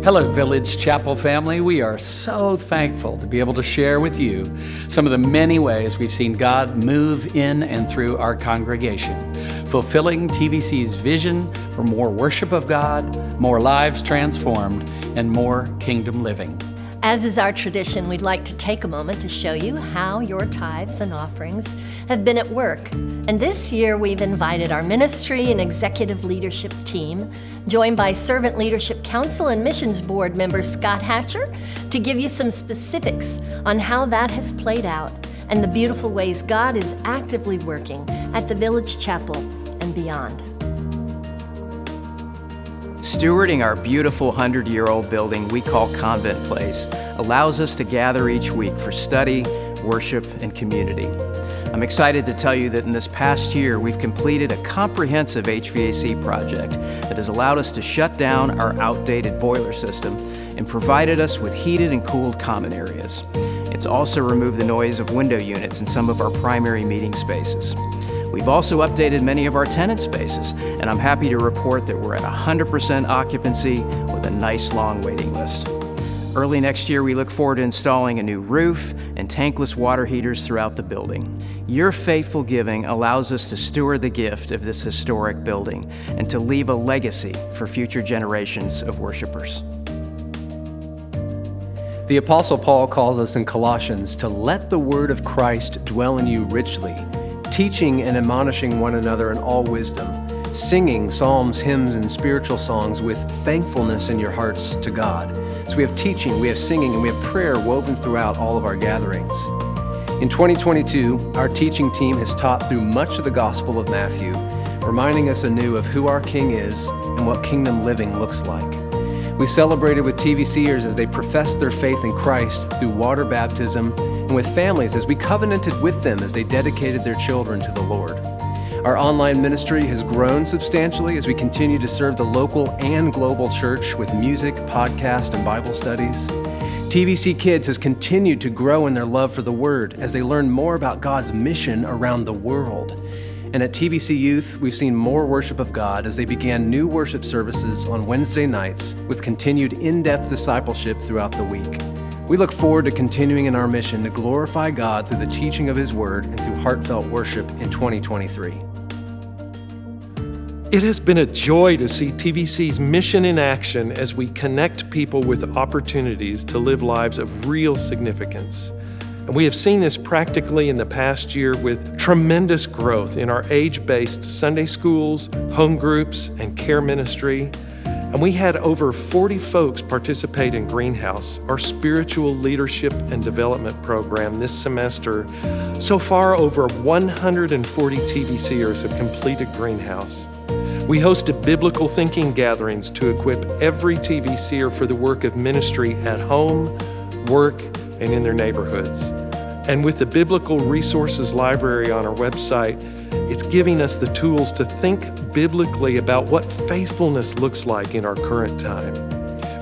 Hello, Village Chapel family. We are so thankful to be able to share with you some of the many ways we've seen God move in and through our congregation, fulfilling TVC's vision for more worship of God, more lives transformed, and more kingdom living. As is our tradition, we'd like to take a moment to show you how your tithes and offerings have been at work. And this year, we've invited our ministry and executive leadership team, joined by Servant Leadership Council and Missions Board member Scott Hatcher, to give you some specifics on how that has played out and the beautiful ways God is actively working at the Village Chapel and beyond. Stewarding our beautiful 100-year-old building we call Convent Place allows us to gather each week for study, worship, and community. I'm excited to tell you that in this past year, we've completed a comprehensive HVAC project that has allowed us to shut down our outdated boiler system and provided us with heated and cooled common areas. It's also removed the noise of window units in some of our primary meeting spaces. We've also updated many of our tenant spaces, and I'm happy to report that we're at 100% occupancy with a nice long waiting list. Early next year, we look forward to installing a new roof and tankless water heaters throughout the building. Your faithful giving allows us to steward the gift of this historic building and to leave a legacy for future generations of worshipers. The Apostle Paul calls us in Colossians to let the word of Christ dwell in you richly, teaching and admonishing one another in all wisdom, singing psalms, hymns, and spiritual songs with thankfulness in your hearts to God. So we have teaching, we have singing, and we have prayer woven throughout all of our gatherings. In 2022, our teaching team has taught through much of the Gospel of Matthew, reminding us anew of who our King is and what kingdom living looks like. We celebrated with TVCers as they professed their faith in Christ through water baptism, and with families as we covenanted with them as they dedicated their children to the Lord. Our online ministry has grown substantially as we continue to serve the local and global church with music, podcast, and Bible studies. TVC Kids has continued to grow in their love for the Word as they learn more about God's mission around the world. And at TVC Youth, we've seen more worship of God as they began new worship services on Wednesday nights with continued in-depth discipleship throughout the week. We look forward to continuing in our mission to glorify God through the teaching of His Word and through heartfelt worship in 2023. It has been a joy to see TVC's mission in action as we connect people with opportunities to live lives of real significance. And we have seen this practically in the past year with tremendous growth in our age-based Sunday schools, home groups, and care ministry. And we had over 40 folks participate in Greenhouse, our spiritual leadership and development program this semester. So far, over 140 TVCers have completed Greenhouse. We hosted biblical thinking gatherings to equip every TVCer for the work of ministry at home, work, and in their neighborhoods. And with the Biblical Resources Library on our website, it's giving us the tools to think biblically about what faithfulness looks like in our current time.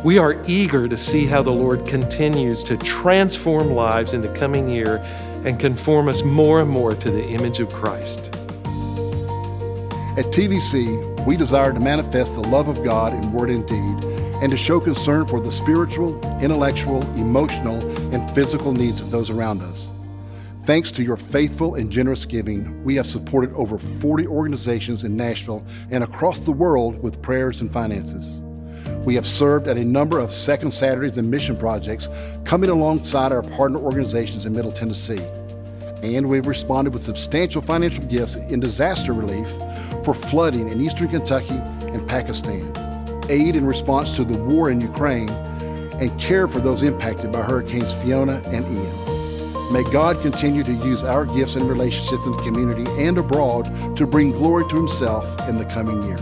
We are eager to see how the Lord continues to transform lives in the coming year and conform us more and more to the image of Christ. At TVC, we desire to manifest the love of God in word and deed, and to show concern for the spiritual, intellectual, emotional, and physical needs of those around us. Thanks to your faithful and generous giving, we have supported over 40 organizations in Nashville and across the world with prayers and finances. We have served at a number of Second Saturdays and mission projects coming alongside our partner organizations in Middle Tennessee. And we've responded with substantial financial gifts in disaster relief for flooding in eastern Kentucky and Pakistan, aid in response to the war in Ukraine, and care for those impacted by Hurricanes Fiona and Ian. May God continue to use our gifts and relationships in the community and abroad to bring glory to Himself in the coming year.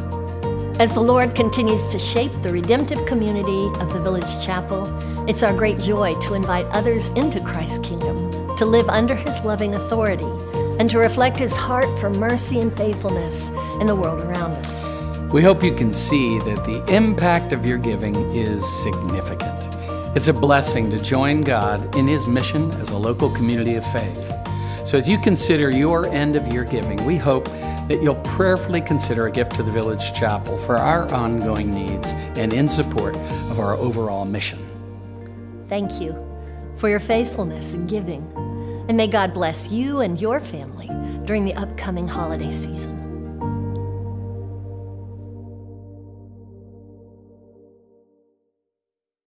As the Lord continues to shape the redemptive community of the Village Chapel, it's our great joy to invite others into Christ's kingdom, to live under His loving authority, and to reflect His heart for mercy and faithfulness in the world around us. We hope you can see that the impact of your giving is significant. It's a blessing to join God in His mission as a local community of faith. So as you consider your end of year giving, we hope that you'll prayerfully consider a gift to the Village Chapel for our ongoing needs and in support of our overall mission. Thank you for your faithfulness in giving, and may God bless you and your family during the upcoming holiday season.